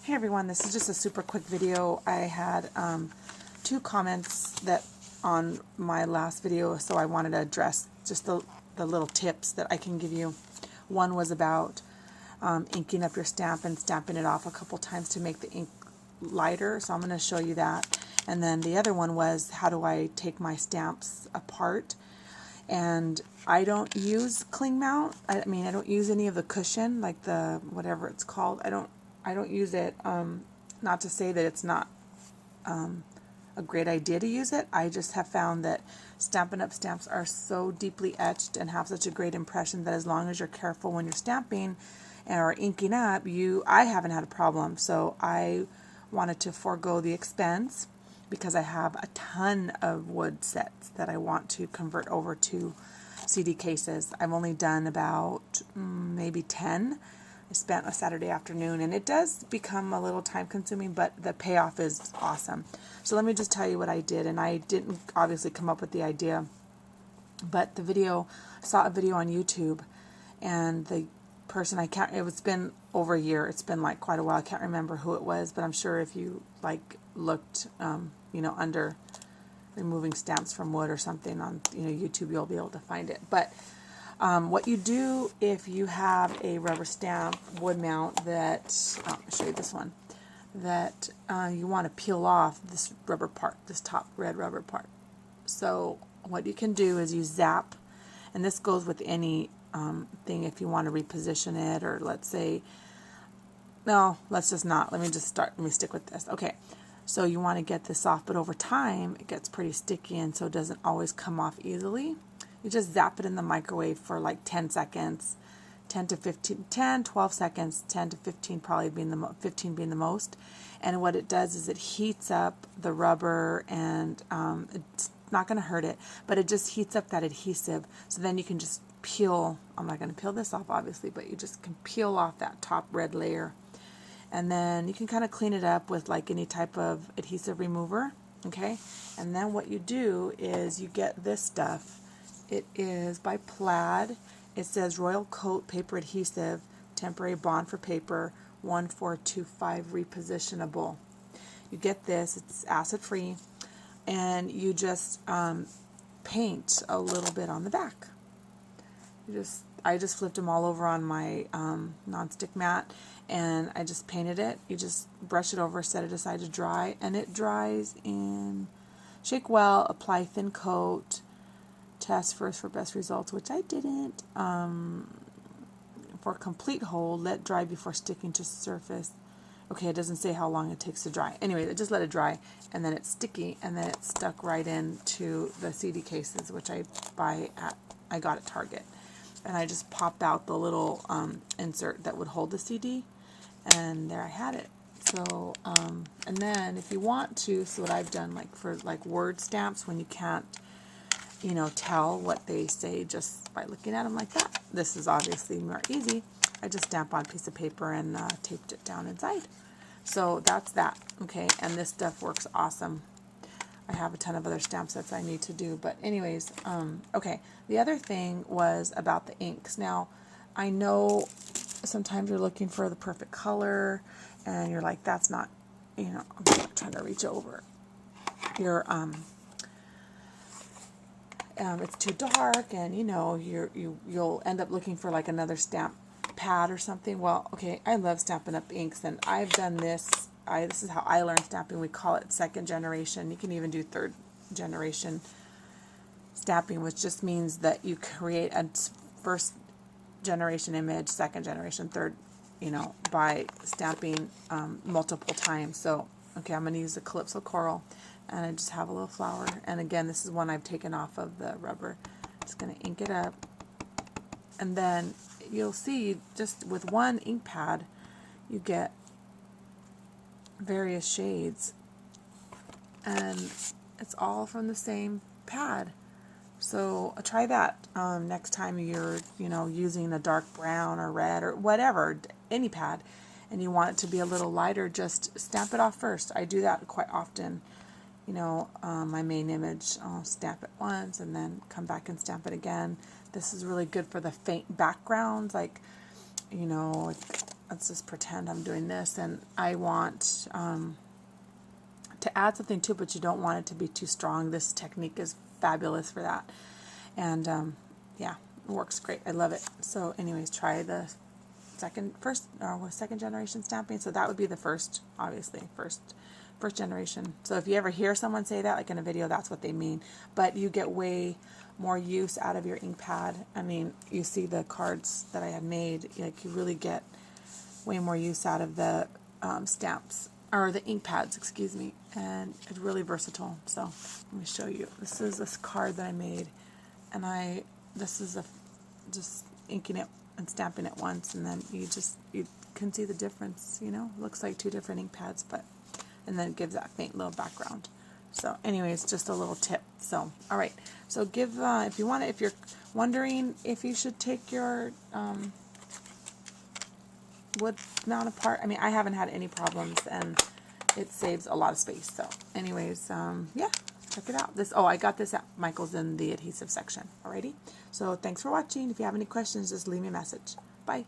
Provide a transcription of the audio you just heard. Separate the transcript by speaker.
Speaker 1: Hey everyone, this is just a super quick video. I had two comments that on my last video, so I wanted to address just the little tips that I can give you. One was about inking up your stamp and stamping it off a couple times to make the ink lighter, so I'm going to show you that. And then the other one was, how do I take my stamps apart? And I don't use cling mount. I don't use any of the cushion, like the whatever it's called. I don't use it. Not to say that it's not a great idea to use it. I just have found that Stampin' Up! Stamps are so deeply etched and have such a great impression that as long as you're careful when you're stamping or inking up, I haven't had a problem. So I wanted to forego the expense because I have a ton of wood sets that I want to convert over to CD cases. I've only done about maybe 10. I spent a Saturday afternoon, and it does become a little time consuming, but the payoff is awesome. So let me just tell you what I did, and I didn't obviously come up with the idea, but I saw a video on YouTube, and the person, it's been over a year, it's been like quite a while, I can't remember who it was, but I'm sure if you looked, under removing stamps from wood or something on, YouTube, you'll be able to find it. But what you do if you have a rubber stamp wood mount that, I'll show you this one, that you want to peel off this rubber part, this top red rubber part. So what you can do is you zap, and this goes with any thing if you want to reposition it, or let's say, no, let's just not, let me stick with this. Okay, so you want to get this off, but over time it gets pretty sticky, and so it doesn't always come off easily. You just zap it in the microwave for like 10 seconds, 10 to 15, 10, 12 seconds, 10 to 15 probably being 15 being the most. And what it does is it heats up the rubber, and it's not going to hurt it, but it just heats up that adhesive. So then you can just peel, I'm not going to peel this off obviously, but you just can peel off that top red layer. And then you can kind of clean it up with like any type of adhesive remover, okay? And then what you do is you get this stuff. It is by Plaid. It says Royal Coat Paper Adhesive, Temporary Bond for Paper, 1425 repositionable. You get this, it's acid free, and you just paint a little bit on the back. I just flipped them all over on my non-stick mat, and I just painted it. You just brush it over, set it aside to dry, and it dries in, shake well, apply thin coat, test first for best results, which I didn't. For complete hold, let dry before sticking to surface. Okay, it doesn't say how long it takes to dry. Anyway, just let it dry, and then it's sticky, and then it's stuck right into the CD cases, which I got at Target. And I just popped out the little insert that would hold the CD, and there I had it. So, and then if you want to, so what I've done, like for word stamps, when you can't, tell what they say just by looking at them like that. This is obviously more easy. I just stamp on a piece of paper and taped it down inside. So that's that, okay? And this stuff works awesome. I have a ton of other stamp sets I need to do, but anyways, okay. The other thing was about the inks. Now, I know sometimes you're looking for the perfect color, and you're like, that's not, I'm trying to reach over. It's too dark, and you'll end up looking for like another stamp pad or something. Well, okay, I love Stampin' Up! Inks, and I've done this. This is how I learned stamping. We call it second generation. You can even do third generation stamping, which just means that you create a first generation image, second generation, third, by stamping multiple times. So, okay, I'm going to use the Calypso Coral, and I just have a little flower. And again, this is one I've taken off of the rubber. Just going to ink it up. And then you'll see, just with one ink pad, you get various shades, and it's all from the same pad. So try that next time you're using a dark brown or red or whatever, any pad, and you want it to be a little lighter, just stamp it off first. I do that quite often. My main image, I'll stamp it once and then come back and stamp it again. This is really good for the faint backgrounds, like let's just pretend I'm doing this, and I want to add something to it, but you don't want it to be too strong. This technique is fabulous for that. And yeah, it works great. I love it. So anyways, try the second generation stamping. So that would be the first, obviously, first generation. So if you ever hear someone say that, like in a video, that's what they mean. But you get way more use out of your ink pad. I mean, you see the cards that I had made, like you really get way more use out of the stamps, or the ink pads, excuse me, and it's really versatile. So let me show you. This is this card that I made, and this is just inking it and stamping it once, and then you can see the difference. You know, it looks like two different ink pads, and then it gives that faint little background. So anyways, just a little tip. So all right, so if you're wondering if you should take your wood mount apart, I mean, I haven't had any problems, and it saves a lot of space. So anyways, yeah, check it out. I got this at Michael's in the adhesive section. Alrighty, so thanks for watching. If you have any questions, just leave me a message. Bye.